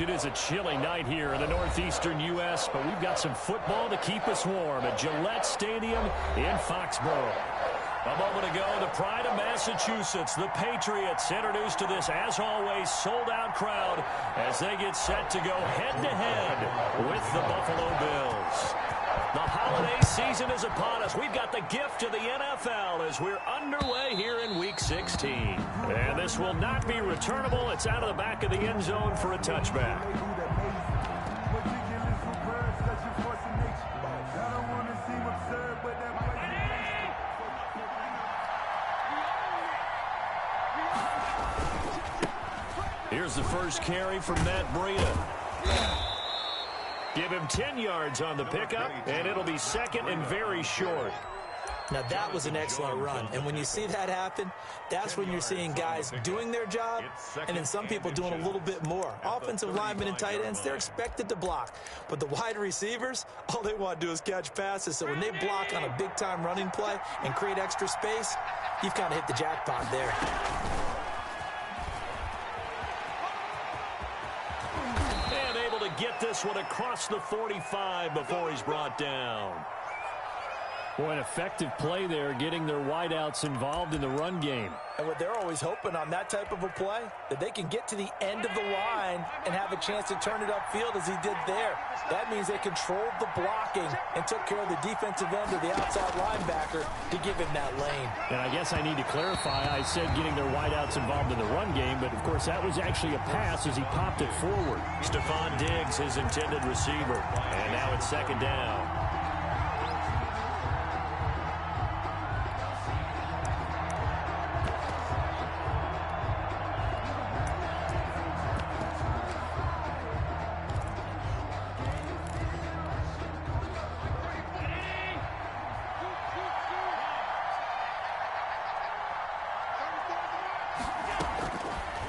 It is a chilly night here in the northeastern U.S., but we've got some football to keep us warm at Gillette Stadium in Foxborough. A moment ago, the pride of Massachusetts, the Patriots, introduced to this, as always, sold-out crowd as they get set to go head-to-head with the Buffalo Bills. The holiday season is upon us. We've got the gift of the NFL as we're underway here in Week 16. And this will not be returnable. It's out of the back of the end zone for a touchback. Here's the first carry from Matt Breida. Give him 10 yards on the pickup, and it'll be second and very short. Now, that was an excellent run. And when you see that happen, that's when you're seeing guys doing their job and then some people doing a little bit more. Offensive linemen and tight ends, they're expected to block. But the wide receivers, all they want to do is catch passes. So when they block on a big-time running play and create extra space, you've kind of hit the jackpot there. Get this one across the 45 before he's brought down. Boy, an effective play there, getting their wideouts involved in the run game. And what they're always hoping on that type of a play, that they can get to the end of the line and have a chance to turn it upfield as he did there. That means they controlled the blocking and took care of the defensive end or the outside linebacker to give him that lane. And I guess I need to clarify, I said getting their wideouts involved in the run game, but of course that was actually a pass as he popped it forward. Stephon Diggs, his intended receiver. And now it's second down.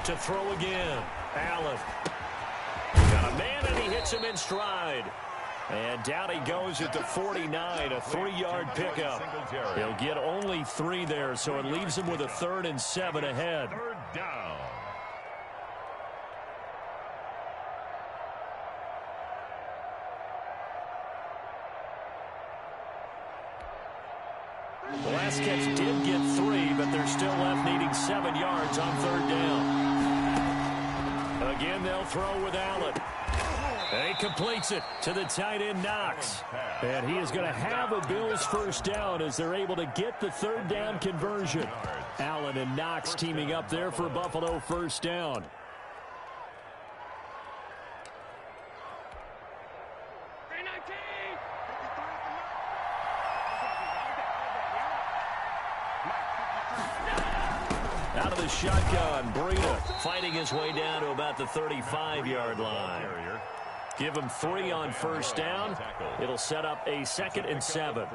To throw again. Allen. Got a man, and he hits him in stride. And down he goes at the 49, a 3-yard pickup. He'll get only 3 there, so it leaves him with a 3rd and 7 ahead. Third down. The last catch did get 3, but they're still left needing 7 yards on 3rd down. Again, they'll throw with Allen. And he completes it to the tight end, Knox. And he is going to have a Bills first down as they're able to get the 3rd down conversion. Allen and Knox teaming up there for Buffalo first down. Out of the shotgun, Breida fighting his way down to about the 35-yard line. Give him 3 on first down. It'll set up a 2nd and 7.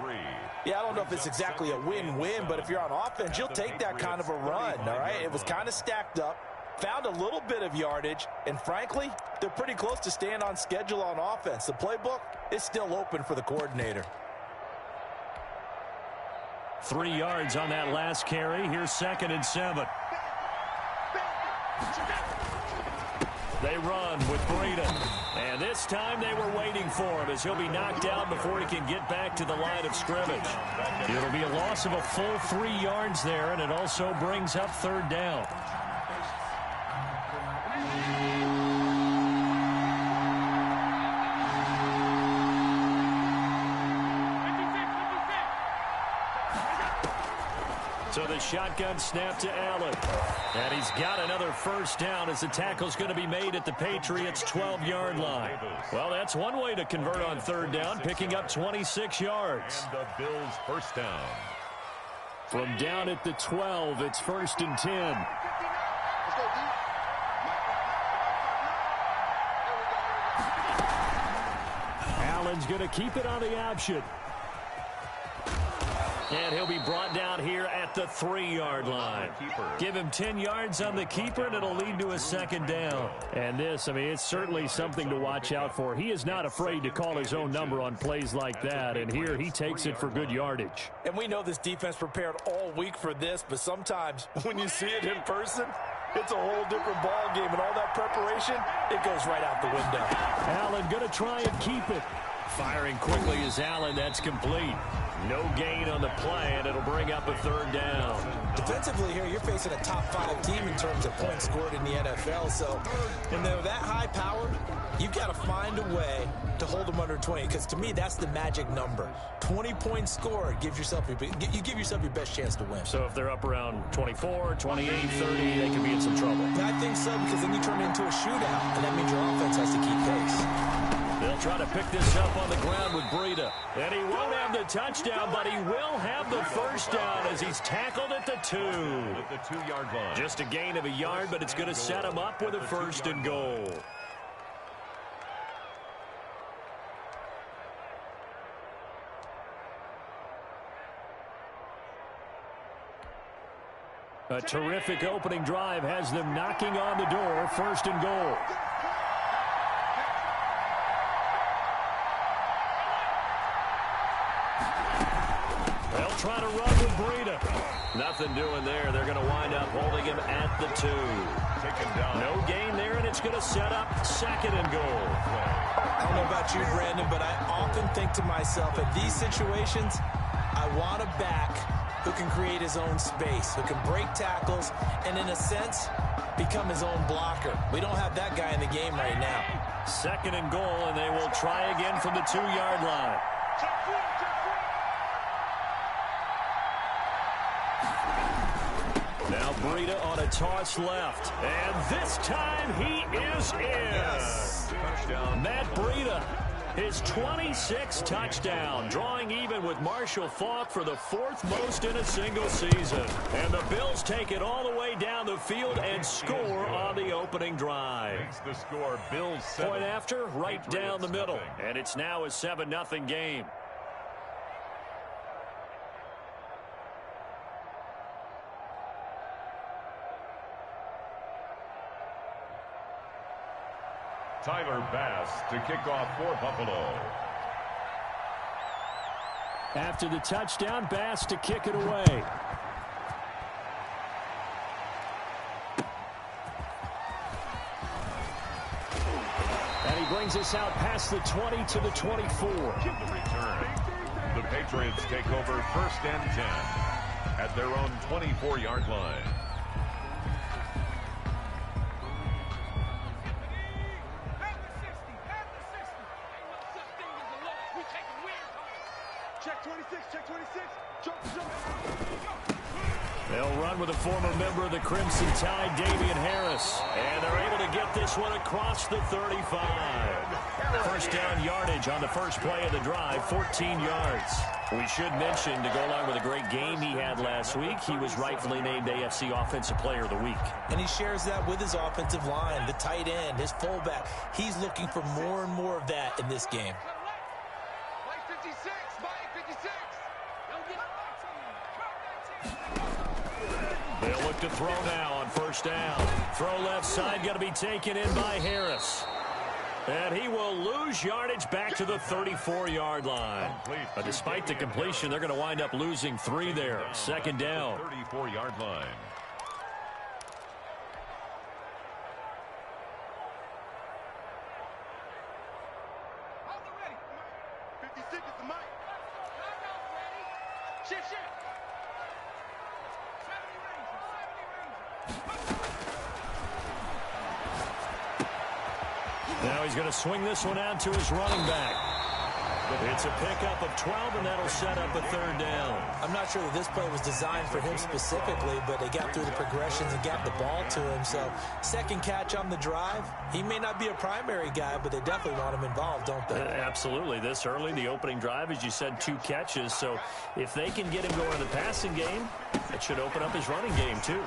Yeah, I don't know if it's exactly a win-win, but if you're on offense, you'll take that kind of a run, all right? It was kind of stacked up, found a little bit of yardage, and frankly, they're pretty close to staying on schedule on offense. The playbook is still open for the coordinator. 3 yards on that last carry. Here's 2nd and 7. They run with Breida. And this time they were waiting for him as he'll be knocked down before he can get back to the line of scrimmage. It'll be a loss of a full 3 yards there, and it also brings up 3rd down. So the shotgun snap to Allen. And he's got another first down as the tackle's going to be made at the Patriots' 12-yard line. Well, that's one way to convert on 3rd down, picking up 26 yards. And the Bills first down. From down at the 12, it's 1st and 10. Allen's going to keep it on the option. And he'll be brought down here at the 3-yard line. Give him 10 yards on the keeper, and it'll lead to a 2nd down. And this, I mean, it's certainly something to watch out for. He is not afraid to call his own number on plays like that, and here he takes it for good yardage. And we know this defense prepared all week for this, but sometimes when you see it in person, it's a whole different ball game, and all that preparation, it goes right out the window. Allen going to try and keep it. Firing quickly is Allen. That's complete. No gain on the play, and it'll bring up a third down. Defensively here, you're facing a top-5 team in terms of points scored in the NFL. So when they're that high-powered, you've got to find a way to hold them under 20. Because to me, that's the magic number. 20 points scored gives yourself you give yourself your best chance to win. So if they're up around 24, 28, 30, they could be in some trouble. I think so, because then you turn it into a shootout, and that means your offense has to keep pace. They'll try to pick this up on the ground with Breida. And he won't have the touchdown, but he will have the first down as he's tackled at the 2. At the 2-yard line. Just a gain of a yard, but it's going to set him up with a first and goal. A terrific opening drive has them knocking on the door, first and goal. They'll try to run with Breida. Nothing doing there. They're going to wind up holding him at the 2. No gain there, and it's going to set up second and goal. I don't know about you, Brandon, but I often think to myself, in these situations, I want a back who can create his own space, who can break tackles, and in a sense, become his own blocker. We don't have that guy in the game right now. Second and goal, and they will try again from the 2-yard line. Now Breida on a toss left. And this time he is in. Yes. Touchdown. Matt Breida, his 26th touchdown, drawing even with Marshall Faulk for the 4th most in a single season. And the Bills take it all the way down the field and score on the opening drive. Makes the score Bills 7. Point after, right down the middle. And it's now a 7-0 game. Tyler Bass to kick off for Buffalo. After the touchdown, Bass to kick it away. And he brings us out past the 20 to the 24. The return. The Patriots take over first and 10 at their own 24-yard line. They'll run with a former member of the Crimson Tide, Damian Harris. And they're able to get this one across the 35. First down yardage on the first play of the drive, 14 yards. We should mention, to go along with a great game he had last week, he was rightfully named AFC Offensive Player of the Week. And he shares that with his offensive line, the tight end, his fullback. He's looking for more and more of that in this game. They'll look to throw now on first down. Throw left side, going to be taken in by Harris. And he will lose yardage back to the 34-yard line. But despite the completion, they're going to wind up losing 3 there. Second down. 34-yard line. Now he's going to swing this one out to his running back. It's a pickup of 12, and that'll set up a third down. I'm not sure that this play was designed for him specifically, but they got through the progressions and got the ball to him. So second catch on the drive. He may not be a primary guy, but they definitely want him involved, don't they? Absolutely. This early, the opening drive, as you said, 2 catches. So if they can get him going in the passing game, it should open up his running game, too.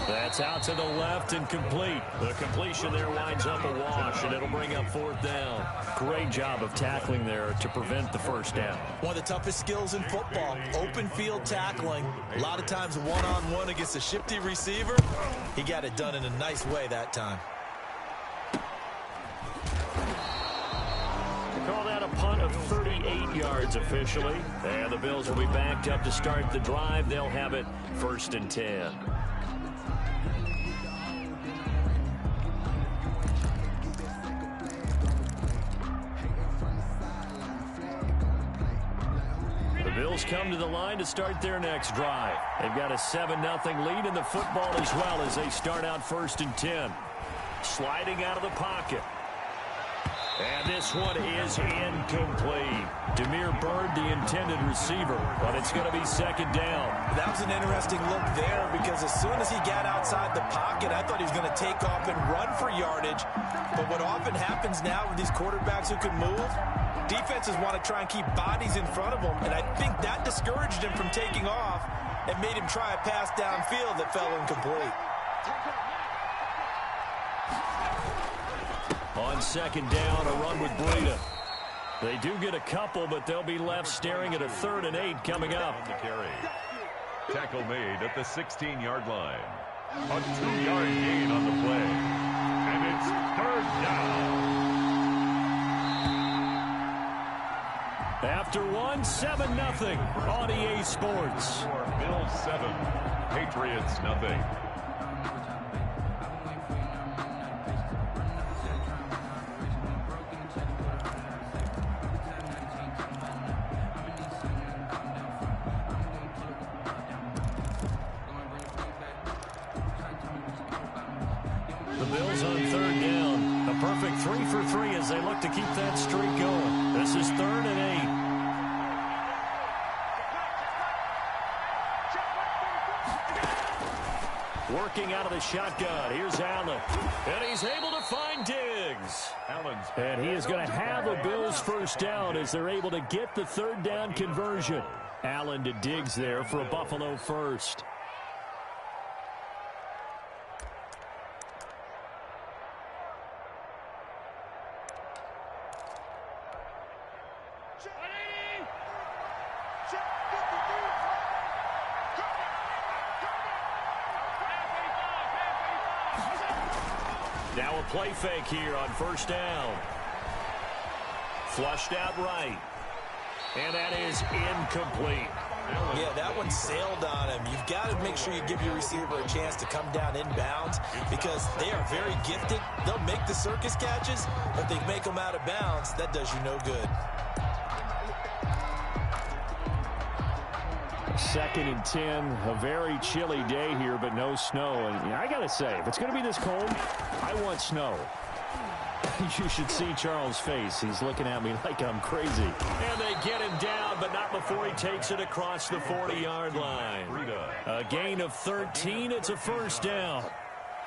That's out to the left and complete. The completion there winds up a wash, and it'll bring up 4th down. Great job of tackling there to prevent the first down. One of the toughest skills in football, open field tackling. A lot of times one-on-one against a shifty receiver. He got it done in a nice way that time. Call that a punt of 38 yards officially. And the Bills will be backed up to start the drive. They'll have it 1st and 10. Bills come to the line to start their next drive. They've got a 7-0 lead in the football as well as they start out 1st and 10. Sliding out of the pocket. And this one is incomplete. Damiere Byrd, the intended receiver, but it's going to be 2nd down. That was an interesting look there because as soon as he got outside the pocket, I thought he was going to take off and run for yardage. But what often happens now with these quarterbacks who can move, defenses want to try and keep bodies in front of them, and I think that discouraged him from taking off and made him try a pass downfield that fell incomplete. On 2nd down, a run with Breida. They do get a couple, but they'll be left staring at a 3rd and 8 coming up. On the carry. Tackle made at the 16-yard line. A 2-yard gain on the play. And it's 3rd down. After one, 7-0 on EA Sports. Bills 7, Patriots nothing. The Bills on 3rd down. A perfect 3 for 3 as they look to keep that streak going. This is 3rd and 8. Working out of the shotgun. Here's Allen. And he's able to find Diggs. And he is going to have a Bills 1st down as they're able to get the 3rd down conversion. Allen to Diggs there for a Buffalo 1st. Now a play fake here on 1st down. Flushed out right. And that is incomplete. Yeah, that one sailed on him. You've got to make sure you give your receiver a chance to come down inbounds because they are very gifted. They'll make the circus catches, but they make them out of bounds. That does you no good. 2nd and 10, a very chilly day here, but no snow. And I got to say, if it's going to be this cold, I want snow. You should see Charles' face. He's looking at me like I'm crazy. And they get him down, but not before he takes it across the 40-yard line. A gain of 13. It's a 1st down.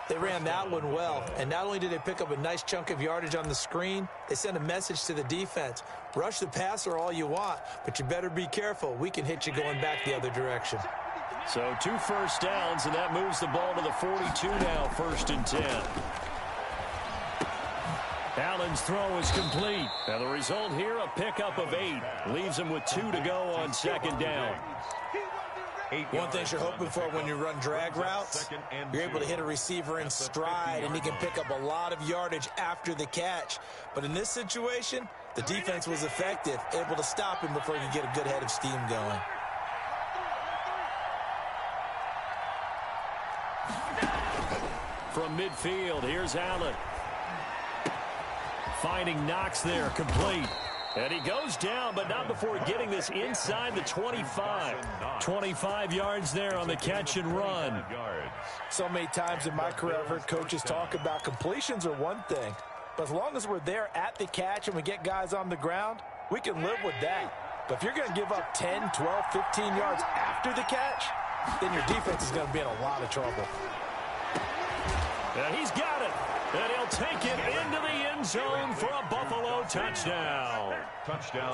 They ran that one well, and not only did they pick up a nice chunk of yardage on the screen, they sent a message to the defense. Rush the passer all you want, but you better be careful. We can hit you going back the other direction. So 2 1st downs, and that moves the ball to the 42 now, 1st and 10. Allen's throw is complete. And the result here, a pickup of 8. Leaves him with 2 to go on 2nd down. One thing you're hoping for when you run drag routes, you're able to hit a receiver in stride, and he can pick up a lot of yardage after the catch. But in this situation, the defense was effective, able to stop him before he could get a good head of steam going. From midfield, here's Allen. Finding Knox there, complete. And he goes down, but not before getting this inside the 25. 25 yards there on the catch and run. So many times in my career, I've heard coaches talk about completions are one thing. But as long as we're there at the catch and we get guys on the ground, we can live with that. But if you're going to give up 10, 12, 15 yards after the catch, then your defense is going to be in a lot of trouble. And he's got it. And he'll take it into the end zone for a Buffalo touchdown.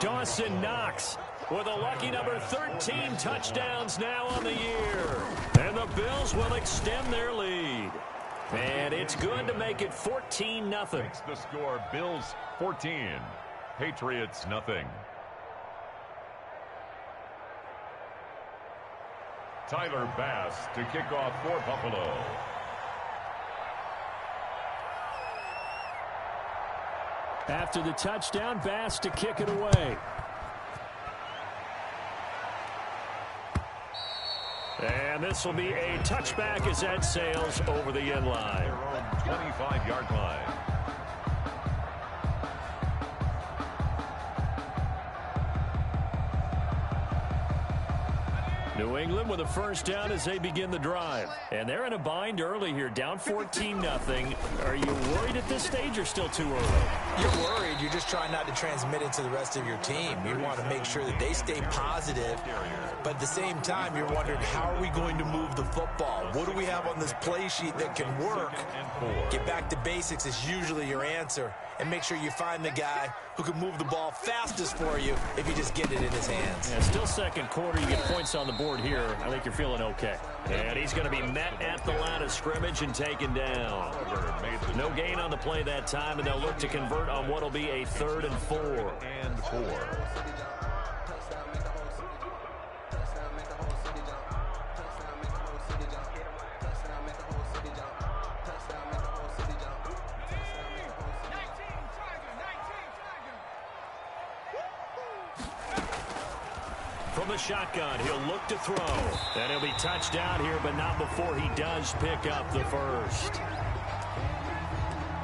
Dawson Knox with a lucky number 13 touchdowns now on the year. And the Bills will extend their lead. And it's good to make it 14-0. Makes the score Bills 14, Patriots nothing. Tyler Bass to kick off for Buffalo. After the touchdown, Bass to kick it away. And this will be a touchback as that sails over the end line. 25-yard line. New England with a first down as they begin the drive. And they're in a bind early here, down 14-0. Are you worried at this stage or still too early? You're worried. You're just trying not to transmit it to the rest of your team. You want to make sure that they stay positive. But at the same time, you're wondering, how are we going to move the football? What do we have on this play sheet that can work? Get back to basics is usually your answer. And make sure you find the guy who can move the ball fastest for you if you just get it in his hands. Yeah, still second quarter. You get points on the board here. I think you're feeling okay. And he's going to be met at the line of scrimmage and taken down. No gain on the play that time, and they'll look to convert on what will be a 3rd and 4. From the shotgun, he'll look to throw. And he'll be touched down here, but not before he does pick up the first.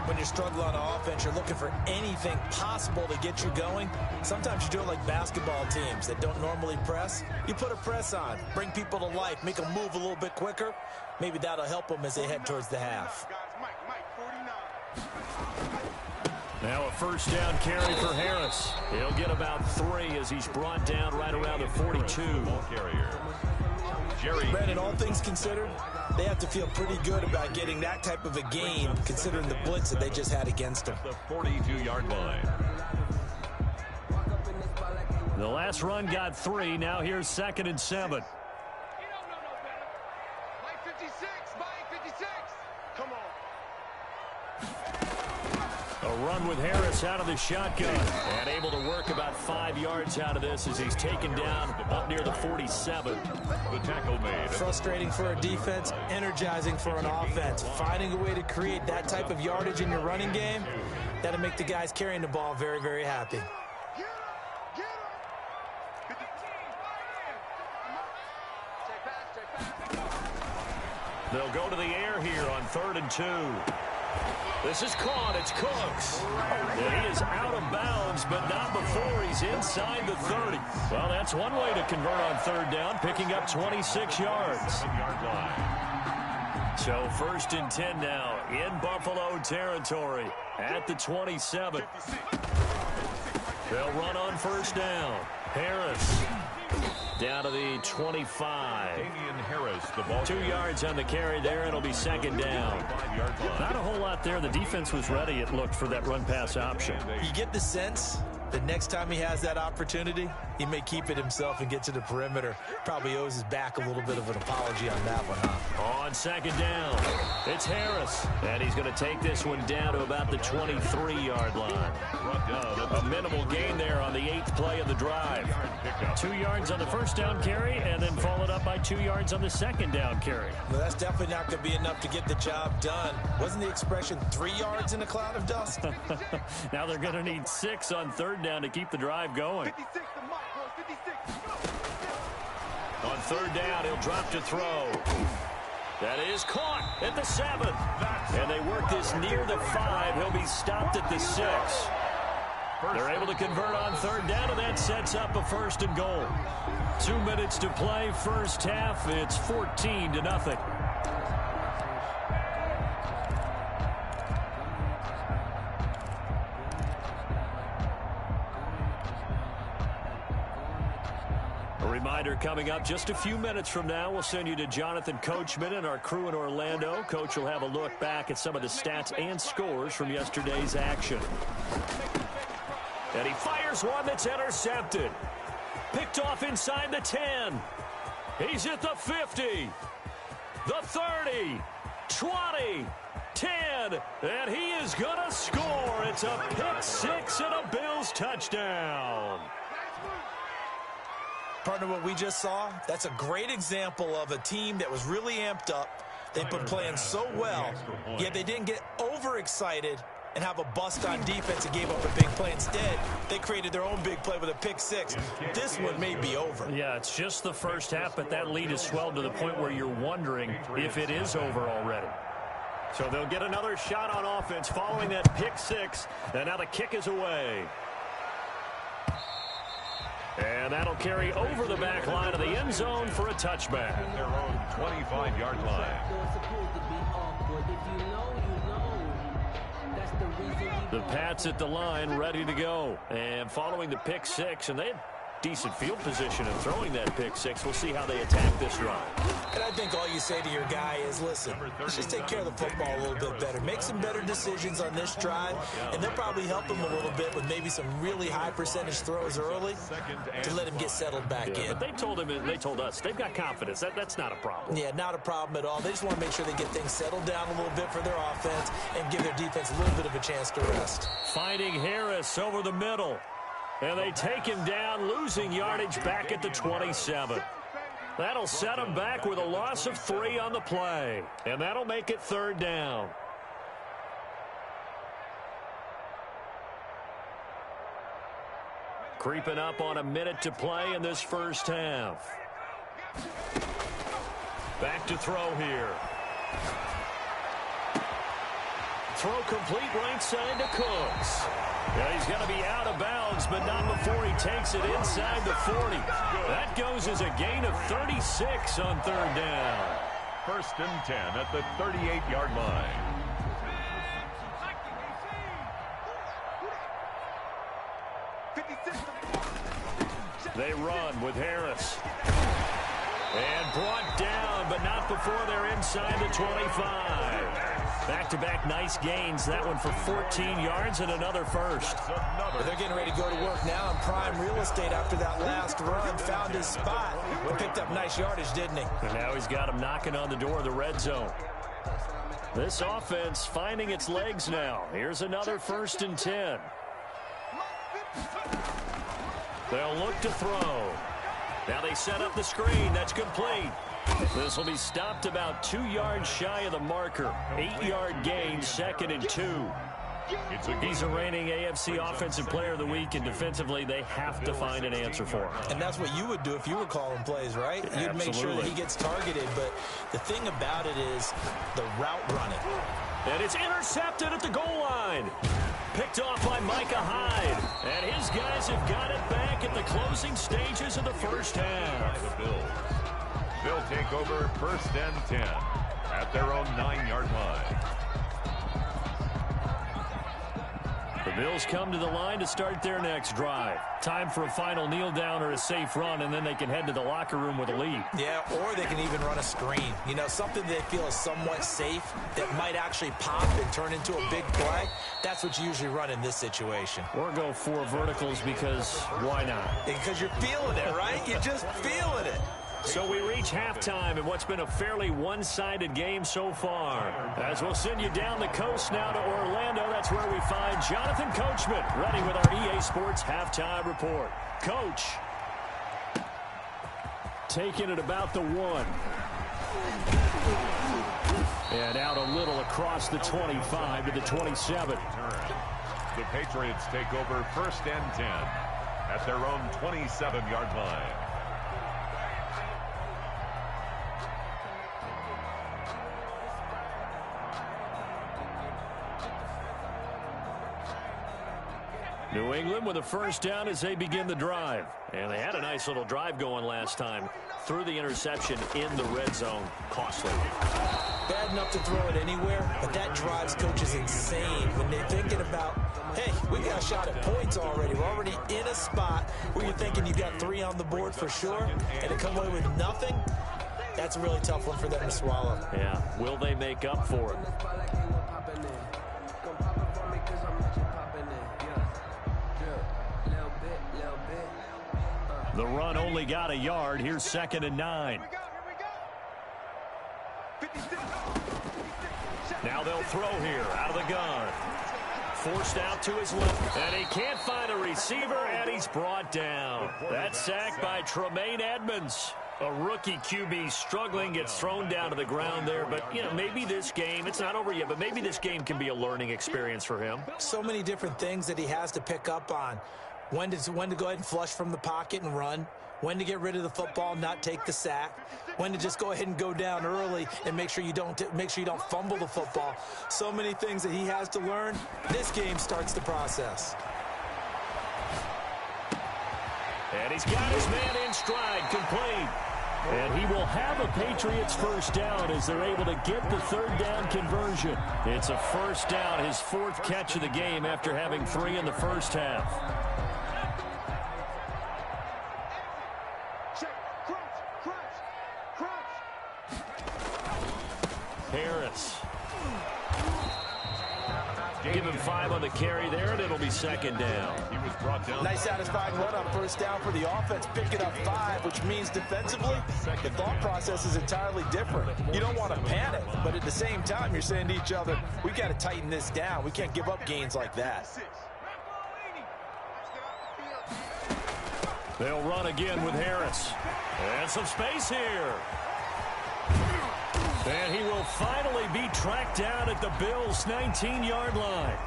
When you're struggling on offense, you're looking for anything possible to get you going. Sometimes you do it like basketball teams that don't normally press. You put a press on, bring people to life, make them move a little bit quicker. Maybe that'll help them as they head towards the half. Now a first down carry for Harris. He'll get about 3 as he's brought down right around the 42. Brandon, all things considered, they have to feel pretty good about getting that type of a gain considering the blitz that they just had against them. The 42-yard line. The last run got 3. Now here's 2nd and 7. A run with Harris out of the shotgun and able to work about 5 yards out of this as he's taken down up near the 47. The tackle made. Frustrating for a defense, energizing for an offense. Finding a way to create that type of yardage in your running game, that'll make the guys carrying the ball very, very happy. They'll go to the air here on 3rd and 2. This is caught. It's Cooks. And he is out of bounds, but not before he's inside the 30. Well, that's one way to convert on 3rd down, picking up 26 yards. So 1st and 10 now in Buffalo territory at the 27. They'll run on 1st down. Harris down to the 25. Harris, the ball 2 yards on the carry there. It'll be 2nd down. Not a whole lot there. The defense was ready, it looked, for that run-pass option. You get the sense that next time he has that opportunity, he may keep it himself and get to the perimeter. Probably owes his back a little bit of an apology on that one, huh? On 2nd down, it's Harris. And he's going to take this one down to about the 23-yard line. A minimal gain there on the 8th play of the drive. 2 yards on the 1st down carry, and then followed up by 2 yards on the 2nd down carry. Well, that's definitely not going to be enough to get the job done. Wasn't the expression 3 yards in a cloud of dust? Now they're going to need 6 on 3rd down to keep the drive going. On 3rd down, he'll drop to throw. That is caught at the 7. And they work this near the 5. He'll be stopped at the 6. They're able to convert on 3rd down, and that sets up a 1st and goal. 2 minutes to play, first half. It's 14-0. A reminder coming up just a few minutes from now, we'll send you to Jonathan Coachman and our crew in Orlando. Coach will have a look back at some of the stats and scores from yesterday's action. And he fires one that's intercepted. Picked off inside the 10. He's at the 50. The 30. 20. 10. And he is going to score. It's a pick-6 and a Bills touchdown. Partner, what we just saw, that's a great example of a team that was really amped up. They've been playing so well, yet they didn't get overexcited and have a bust on defense and gave up a big play. Instead, they created their own big play with a pick-6. This one may be over. Yeah, it's just the first half, but that lead has swelled to the point where you're wondering if it is over already. So they'll get another shot on offense following that pick-6, and now the kick is away. And that'll carry over the back line of the end zone for a touchback. At their own 25-yard line. The Pats at the line, ready to go. And following the pick six, and they had decent field position in throwing that pick six. We'll see how they attack this drive. And I think all you say to your guy is, listen, let's just take care of the football a little bit better. Make some better decisions on this drive, and they'll probably help him a little bit with maybe some really high percentage throws early to let him get settled back in. But they told us, they've got confidence. That's not a problem. Yeah, not a problem at all. They just want to make sure they get things settled down a little bit for their offense and give their defense a little bit of a chance to rest. Finding Harris over the middle. And they take him down, losing yardage back at the 27. That'll set him back with a loss of 3 on the play. And that'll make it 3rd down. Creeping up on a minute to play in this first half. Back to throw here. Throw complete right side to Cooks. Yeah, he's going to be out of bounds, but not before he takes it inside the 40. That goes as a gain of 36 on 3rd down. 1st and 10 at the 38-yard line. They run with Harris. And brought down, but not before they're inside the 25. Back-to-back nice gains. That one for 14 yards and another first. They're getting ready to go to work now in prime real estate after that last run. Found his spot and picked up nice yardage, didn't he? And now he's got him knocking on the door of the red zone. This offense finding its legs now. Here's another 1st and 10. They'll look to throw. Now they set up the screen. That's complete. This will be stopped about 2 yards shy of the marker. 8-yard gain, 2nd and 2. He's a reigning AFC Offensive Player of the Week, and defensively, they have to find an answer for him. And that's what you would do if you were calling plays, right? You'd Absolutely. make sure that he gets targeted, but the thing about it is the route running. And it's intercepted at the goal line. Picked off by Micah Hyde. And his guys have got it back at the closing stages of the first half. The Bills. They'll take over 1st and 10 at their own 9-yard line. The Bills come to the line to start their next drive. Time for a final kneel down or a safe run, and then they can head to the locker room with a lead. Yeah, or they can even run a screen. You know, something they feel is somewhat safe that might actually pop and turn into a big play. That's what you usually run in this situation. Or go 4 verticals because why not? Because you're feeling it, right? You're just feeling it. So we reach halftime in what's been a fairly one-sided game so far. As we'll send you down the coast now to Orlando, that's where we find Jonathan Coachman, ready with our EA Sports Halftime Report. Coach, taking it about the 1. And out a little across the 25 to the 27. The Patriots take over 1st and 10 at their own 27-yard line. New England with a first down as they begin the drive. And they had a nice little drive going last time. Threw the interception in the red zone. Costly. Bad enough to throw it anywhere, but that drives coaches insane when they're thinking about, hey, we got a shot at points already. We're already in a spot where you're thinking you got 3 on the board for sure, and to come away with nothing, that's a really tough one for them to swallow. Yeah. Will they make up for it? The run only got a yard. Here's 2nd and 9. Now they'll throw here out of the gun. Forced out to his left. And he can't find a receiver, and he's brought down. That sack by Tremaine Edmonds. A rookie QB struggling, gets thrown down to the ground there. But, you know, maybe this game, it's not over yet, but maybe this game can be a learning experience for him. So many different things that he has to pick up on. When to go ahead and flush from the pocket and run. When to get rid of the football, not take the sack. When to just go ahead and go down early and make sure you don't fumble the football. So many things that he has to learn. This game starts the process. And he's got his man in stride, complete. And he will have a Patriots first down as they're able to get the third down conversion. It's a first down, his fourth catch of the game after having 3 in the first half. Harris. Give him 5 on the carry there, and it'll be second down. He was brought down. Nice satisfying run on first down for the offense, picking up 5, which means defensively, the thought process is entirely different. You don't want to panic, but at the same time, you're saying to each other, we've got to tighten this down. We can't give up gains like that. They'll run again with Harris. And some space here. And he will finally be tracked down at the Bills' 19-yard line.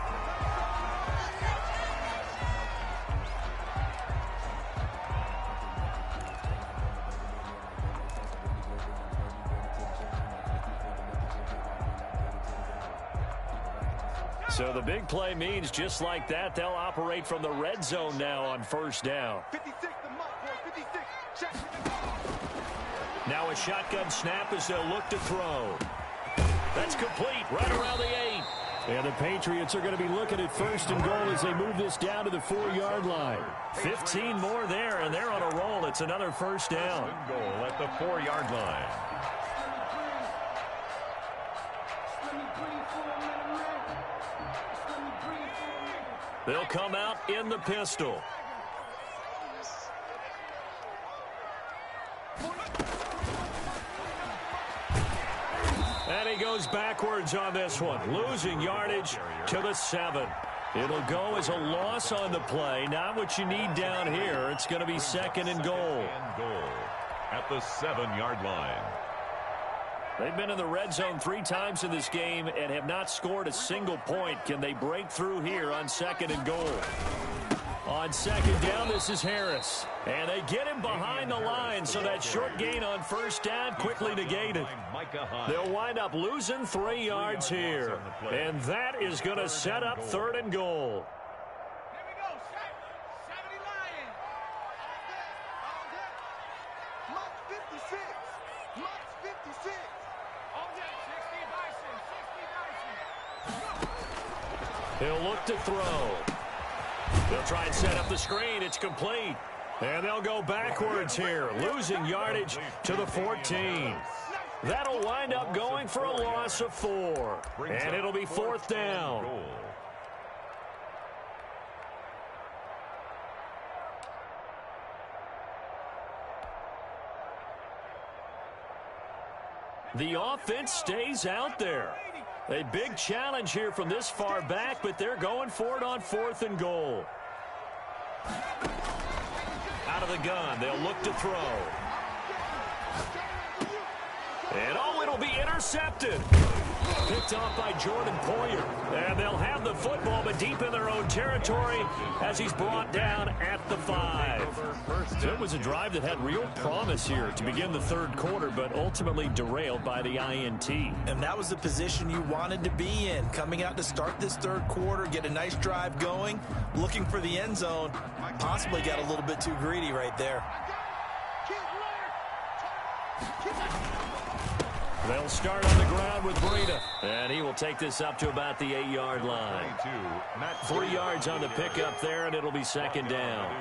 So the big play means just like that, they'll operate from the red zone now on first down. 56, the mark, boy, 56. Check. Now a shotgun snap as they'll look to throw. That's complete right around the 8. And the Patriots are going to be looking at first and goal as they move this down to the 4-yard line. 15 more there, and they're on a roll. It's another first down. Goal at the 4-yard line. They'll come out in the pistol. And he goes backwards on this one, losing yardage to the 7. It'll go as a loss on the play. Not what you need down here. It's going to be second and goal. At the 7-yard line. They've been in the red zone 3 times in this game and have not scored a single point. Can they break through here on second and goal? On second down, this is Harris. And they get him behind the line, so that short gain on first down quickly negated. They'll wind up losing 3 yards here. And that is going to set up third and goal. Here we go, 70 Lions. Mark 56. Mark 56. On that, 60 Bison. He'll look to throw. They'll try and set up the screen. It's complete. And they'll go backwards here, losing yardage to the 14. That'll wind up going for a loss of 4. And it'll be fourth down. The offense stays out there. A big challenge here from this far back, but they're going for it on fourth and goal. Out of the gun, they'll look to throw. And oh, it'll be intercepted. Picked off by Jordan Poyer. And they'll have the football, but deep in their own territory as he's brought down at the 5. So it was a drive that had real promise here to begin the third quarter, but ultimately derailed by the INT. And that was the position you wanted to be in, coming out to start this third quarter, get a nice drive going, looking for the end zone. Possibly got a little bit too greedy right there. They'll start on the ground with Breida. And he will take this up to about the 8-yard line. 3 yards on the pickup there, and it'll be second down.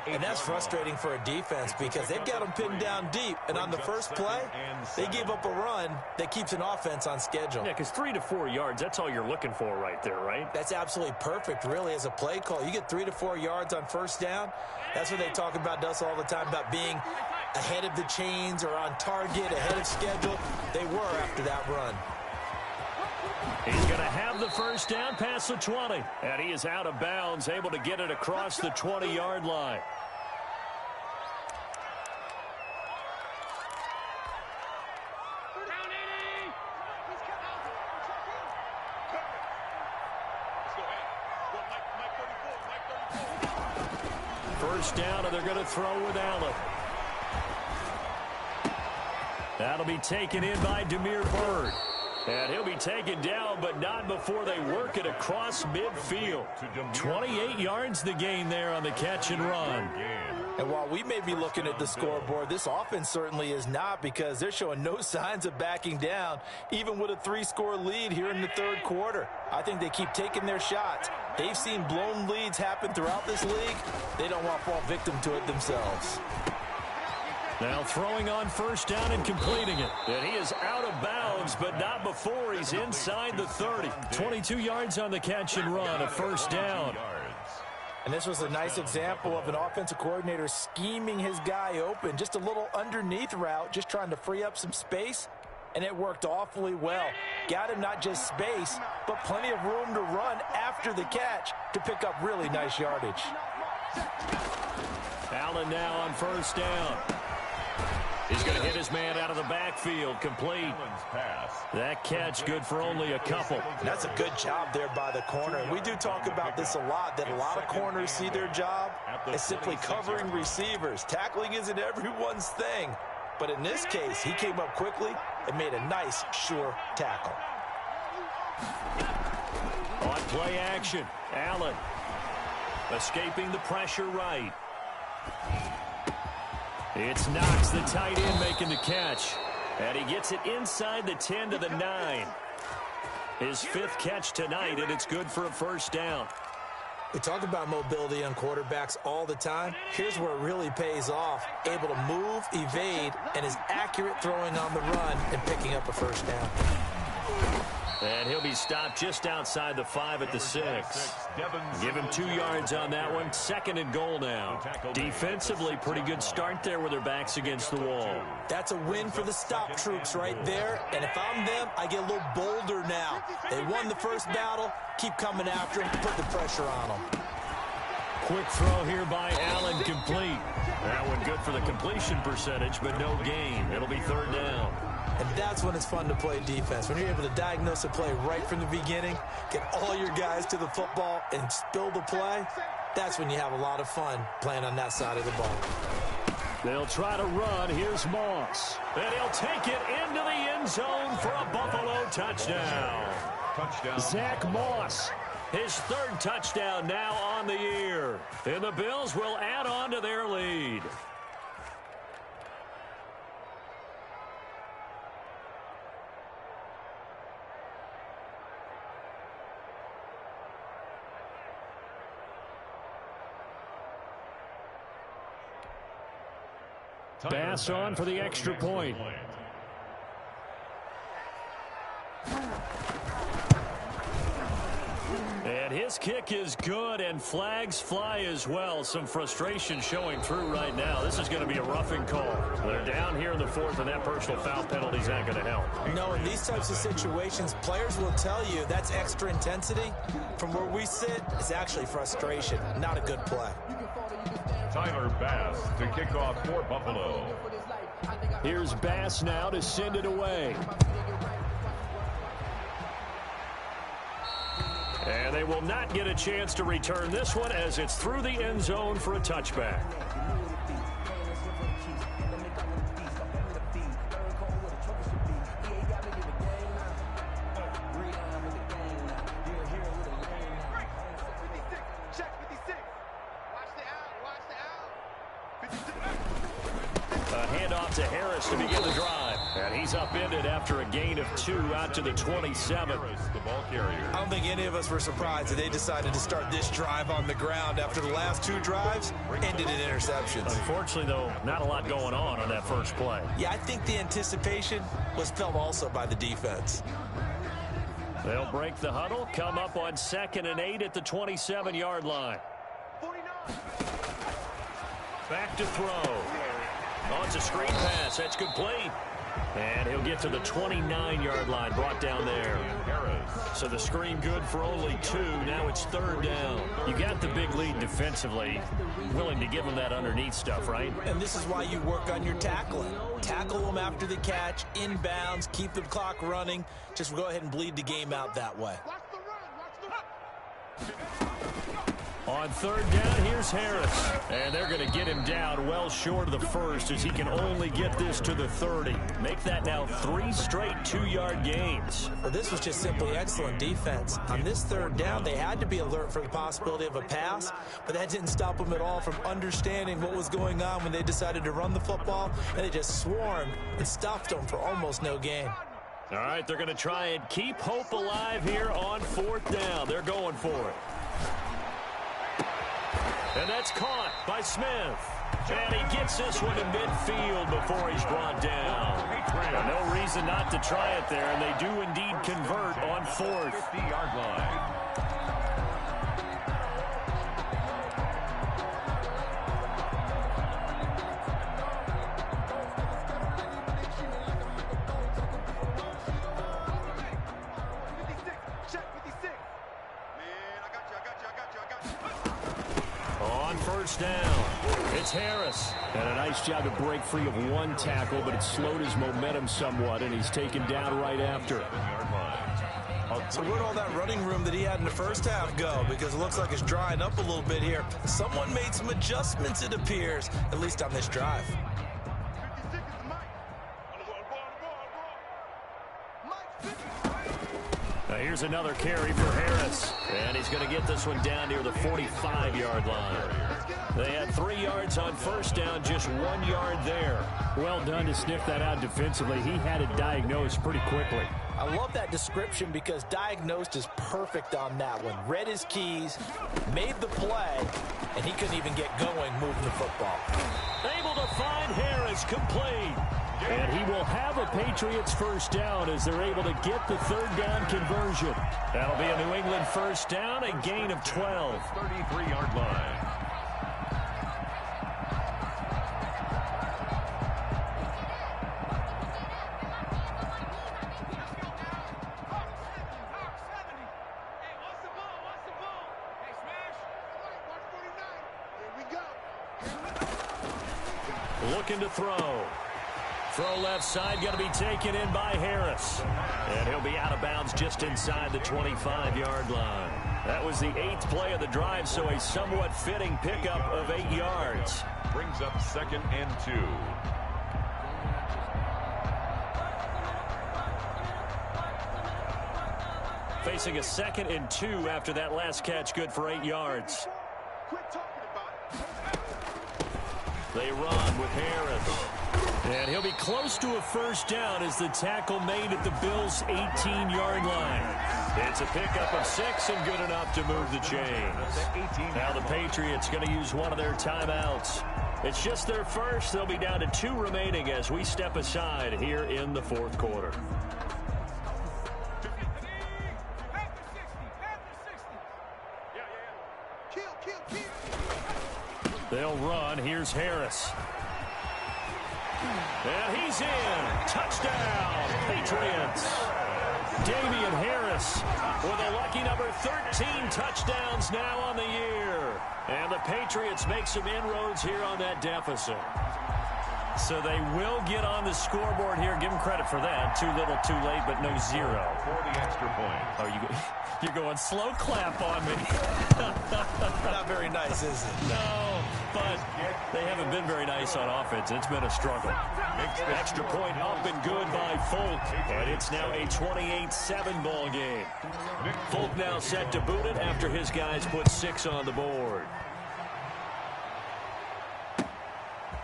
And that's frustrating for a defense because they've got them pinned down deep. And on the first play, they gave up a run that keeps an offense on schedule. Yeah, because 3 to 4 yards, that's all you're looking for right there, right? That's absolutely perfect, really, as a play call. You get 3 to 4 yards on first down. That's what they talk about us all the time, about being ahead of the chains or on target, ahead of schedule. They were after that run. He's going to have the first down past the 20. And he is out of bounds, able to get it across the 20-yard line. First down, and they're going to throw with Allen. That'll be taken in by Damiere Byrd. And he'll be taken down, but not before they work it across midfield. 28 yards the gain there on the catch and run. And while we may be looking at the scoreboard, this offense certainly is not, because they're showing no signs of backing down, even with a 3-score lead here in the third quarter. I think they keep taking their shots. They've seen blown leads happen throughout this league. They don't want to fall victim to it themselves. Now throwing on first down and completing it. And he is out of bounds, but not before he's inside the 30. 22 yards on the catch and run, a first down. And this was a nice example of an offensive coordinator scheming his guy open. Just a little underneath route, just trying to free up some space, and it worked awfully well. Got him not just space, but plenty of room to run after the catch to pick up really nice yardage. Allen now on first down. He's going to hit his man out of the backfield, complete. That catch good for only a couple. That's a good job there by the corner. We do talk about this a lot, that a lot of corners see their job as simply covering receivers. Tackling isn't everyone's thing. But in this case, he came up quickly and made a nice, sure tackle. On play action, Allen escaping the pressure right. It's Knox, the tight end, making the catch. And he gets it inside the 10 to the 9. His 5th catch tonight, and it's good for a first down. We talk about mobility on quarterbacks all the time. Here's where it really pays off. Able to move, evade, and is accurate throwing on the run and picking up a first down. And he'll be stopped just outside the 5 at the 6. Give him 2 yards on that one. 2nd and goal now. Defensively, pretty good start there with their backs against the wall. That's a win for the stop troops right there. And if I'm them, I get a little bolder now. They won the first battle. Keep coming after them. Put the pressure on them. Quick throw here by Allen, complete. That one good for the completion percentage, but no gain. It'll be 3rd down. And that's when it's fun to play defense. When you're able to diagnose a play right from the beginning, get all your guys to the football and spill the play, that's when you have a lot of fun playing on that side of the ball. They'll try to run. Here's Moss. And he'll take it into the end zone for a Buffalo touchdown. Zach Moss, his 3rd touchdown now on the year. And the Bills will add on to their lead. Bass on for the extra point. And his kick is good, and flags fly as well. Some frustration showing through right now. This is going to be a roughing call. They're down here in the 4th, and that personal foul penalty is not going to help. No, in these types of situations, players will tell you that's extra intensity. From where we sit, it's actually frustration. Not a good play. Tyler Bass to kick off for Buffalo. Here's Bass now to send it away. And they will not get a chance to return this one as it's through the end zone for a touchback. To Harris to begin the drive. And he's upended after a gain of 2 out to the 27. The ball carrier. I don't think any of us were surprised that they decided to start this drive on the ground after the last 2 drives ended in interceptions. Unfortunately, though, not a lot going on that first play. Yeah, I think the anticipation was felt also by the defense. They'll break the huddle, come up on 2nd and 8 at the 27-yard line. Back to throw. Oh, it's a screen pass. That's complete. And he'll get to the 29-yard line, brought down there. So the screen good for only 2. Now it's 3rd down. You got the big lead defensively. Willing to give them that underneath stuff, right? And this is why you work on your tackling. Tackle them after the catch, inbounds, keep the clock running. Just go ahead and bleed the game out that way. On third down, here's Harris. And they're going to get him down well short of the first as he can only get this to the 30. Make that now 3 straight 2-yard gains. Well, this was just simply excellent defense. On this third down, they had to be alert for the possibility of a pass, but that didn't stop them at all from understanding what was going on when they decided to run the football, and they just swarmed and stuffed them for almost no gain. All right, they're going to try and keep hope alive here on 4th down. They're going for it. And that's caught by Smith. And he gets this one to midfield before he's brought down. No reason not to try it there, and they do indeed convert on 4th. 50-yard line. Down. It's Harris. And a nice job to break free of 1 tackle, but it slowed his momentum somewhat, and he's taken down right after. So where'd all that running room that he had in the first half go? Because it looks like it's drying up a little bit here. Someone made some adjustments, it appears, at least on this drive. Now here's another carry for Harris. And he's going to get this one down near the 45-yard line. They had 3 yards on first down, just 1 yard there. Well done to sniff that out defensively. He had it diagnosed pretty quickly. I love that description because diagnosed is perfect on that one. Read his keys, made the play, and he couldn't even get going moving the football. Able to find Harris complete. And he will have a Patriots first down as they're able to get the 3rd down conversion. That'll be a New England first down, a gain of 12. 33-yard line. Looking to throw. Throw left side, going to be taken in by Harris. And he'll be out of bounds just inside the 25-yard line. That was the 8th play of the drive, so a somewhat fitting pickup of 8 yards. Brings up 2nd and 2. Facing a 2nd and 2 after that last catch, good for 8 yards. They run with Harris. And he'll be close to a first down as the tackle made at the Bills' 18-yard line. It's a pickup of 6 and good enough to move the chains. Now the Patriots going to use one of their timeouts. It's just their first. They'll be down to 2 remaining as we step aside here in the 4th quarter. They'll run. Here's Harris. And he's in. Touchdown, Patriots. Damian Harris with a lucky number 13 touchdowns now on the year. And the Patriots make some inroads here on that deficit. So they will get on the scoreboard here. Give them credit for that. Too little, too late, but no 0. For the extra point. Oh, you're going slow clap on me. Not very nice, is it? No, but they haven't been very nice on offense. It's been a struggle. Extra point up and good by Folk. And it's now a 28-7 ball game. Folk now set to boot it after his guys put 6 on the board.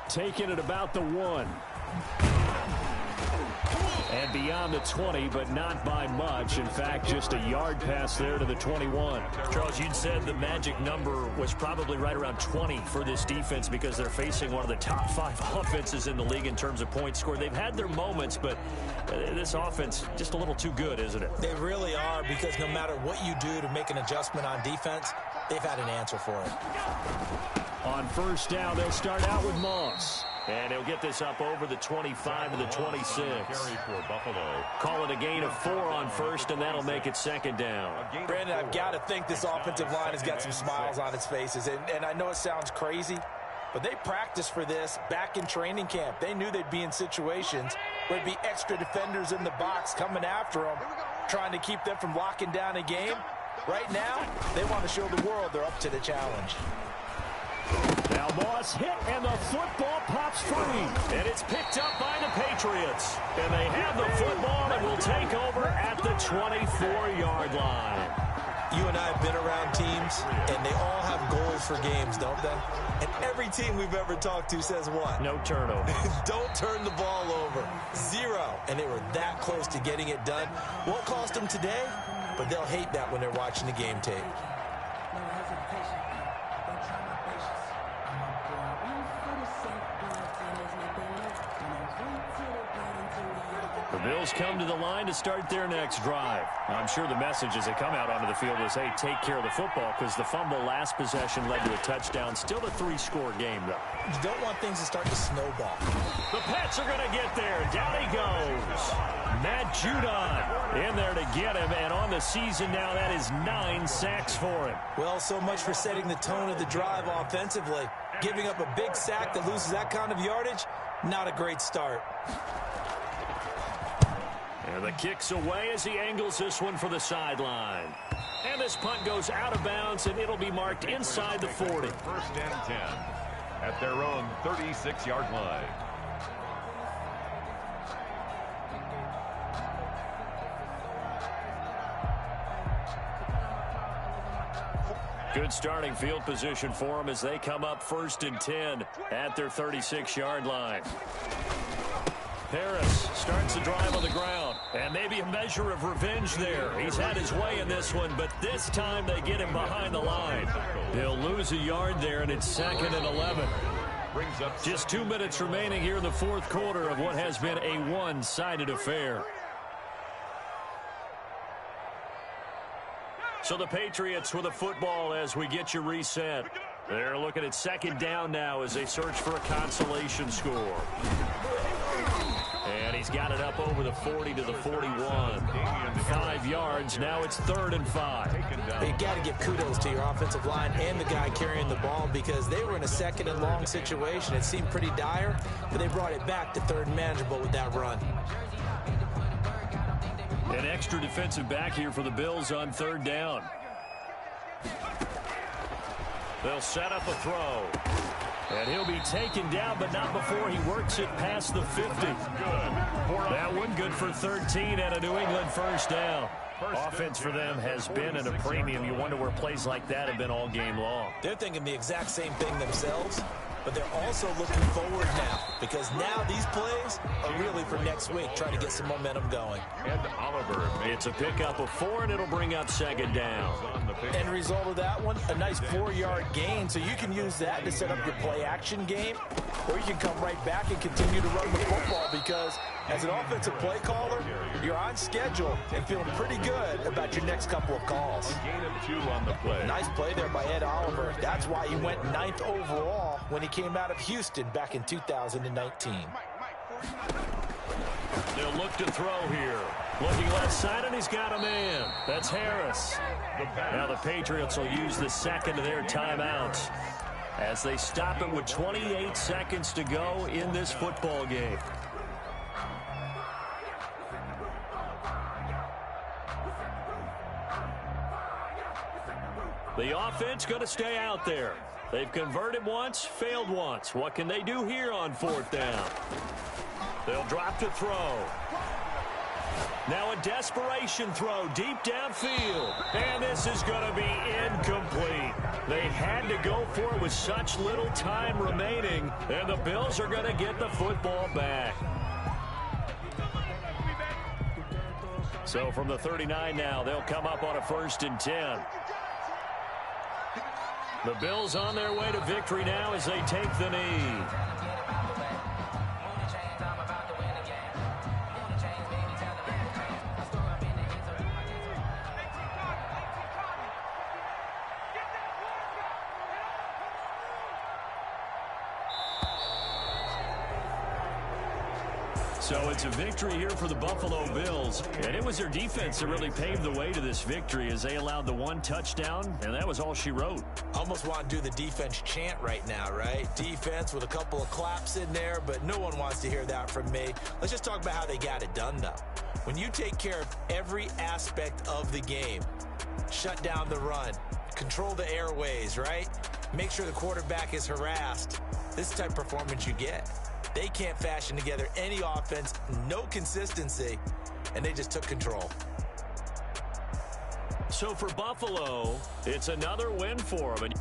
Taking it about the 1. And beyond the 20, but not by much. In fact, just a yard pass there to the 21. Charles, you'd said the magic number was probably right around 20 for this defense because they're facing one of the top 5 offenses in the league in terms of points scored. They've had their moments, but this offense just a little too good, isn't it? They really are, because no matter what you do to make an adjustment on defense, they've had an answer for it. On first down, they'll start out with Moss. And he'll get this up over the 25 to the 26. Carry for Buffalo. Call it a gain of 4 on first, and that'll make it 2nd down. Brandon, I've got to think this offensive line has got some smiles on its faces. And I know it sounds crazy, but they practiced for this back in training camp. They knew they'd be in situations where there'd be extra defenders in the box coming after them, trying to keep them from locking down a game. Right now, they want to show the world they're up to the challenge. Now Moss hit, and the football pops free. And it's picked up by the Patriots. And they have the football and will take over at the 24-yard line. You and I have been around teams, and they all have goals for games, don't they? And every team we've ever talked to says what? No turnover. Don't turn the ball over. 0. And they were that close to getting it done. Won't cost them today, but they'll hate that when they're watching the game tape. The Bills come to the line to start their next drive. I'm sure the message as they come out onto the field is, hey, take care of the football, because the fumble last possession led to a touchdown. Still a 3-score game, though. You don't want things to start to snowball. The Pats are going to get there. Down he goes. Matt Judon in there to get him, and on the season now, that is 9 sacks for him. Well, so much for setting the tone of the drive offensively. Giving up a big sack that loses that kind of yardage, not a great start. And the kick's away as he angles this one for the sideline. And this punt goes out of bounds, and it'll be marked inside the 40. First and 10 at their own 36-yard line. Good starting field position for them as they come up 1st and 10 at their 36-yard line. Harris starts the drive on the ground, and maybe a measure of revenge there. He's had his way in this one, but this time they get him behind the line. He'll lose a yard there, and it's 2nd and 11. Just 2 minutes remaining here in the 4th quarter of what has been a one-sided affair. So the Patriots with the football as we get you reset. They're looking at 2nd down now as they search for a consolation score. And he's got it up over the 40 to the 41. 5 yards. Now it's 3rd and 5. You got to give kudos to your offensive line and the guy carrying the ball, because they were in a 2nd and long situation. It seemed pretty dire, but they brought it back to 3rd and manageable with that run. An extra defensive back here for the Bills on 3rd down. They'll set up a throw. And he'll be taken down, but not before he works it past the 50. That one good for 13 and a New England 1st down. Offense for them has been at a premium. You wonder where plays like that have been all game long. They're thinking the exact same thing themselves, but they're also looking forward now, because now these plays are really for next week, trying to get some momentum going. And Oliver. It's a pickup of 4, and it'll bring up 2nd down. End result of that one, a nice 4-yard gain, so you can use that to set up your play-action game, or you can come right back and continue to run the football, because as an offensive play caller, you're on schedule and feeling pretty good about your next couple of calls. Gain of 2 on the play. Nice play there by Ed Oliver. That's why he went 9th overall when he came out of Houston back in 2019. They'll look to throw here. Looking left side, and he's got a man. That's Harris. Now the Patriots will use the 2nd of their timeouts as they stop it with 28 seconds to go in this football game. The offense going to stay out there. They've converted once, failed once. What can they do here on 4th down? They'll drop to throw. Now a desperation throw deep downfield. And this is going to be incomplete. They had to go for it with such little time remaining. And the Bills are going to get the football back. So from the 39 now, they'll come up on a 1st and 10. The Bills on their way to victory now as they take the knee. So it's a victory here for the Buffalo Bills, and it was their defense that really paved the way to this victory as they allowed the 1 touchdown, and that was all she wrote. Almost want to do the defense chant right now, right? Defense with a couple of claps in there, but no one wants to hear that from me. Let's just talk about how they got it done, though. When you take care of every aspect of the game, shut down the run, control the airways, right? Make sure the quarterback is harassed. This type of performance you get. They can't fashion together any offense, no consistency, and they just took control. So for Buffalo, it's another win for them.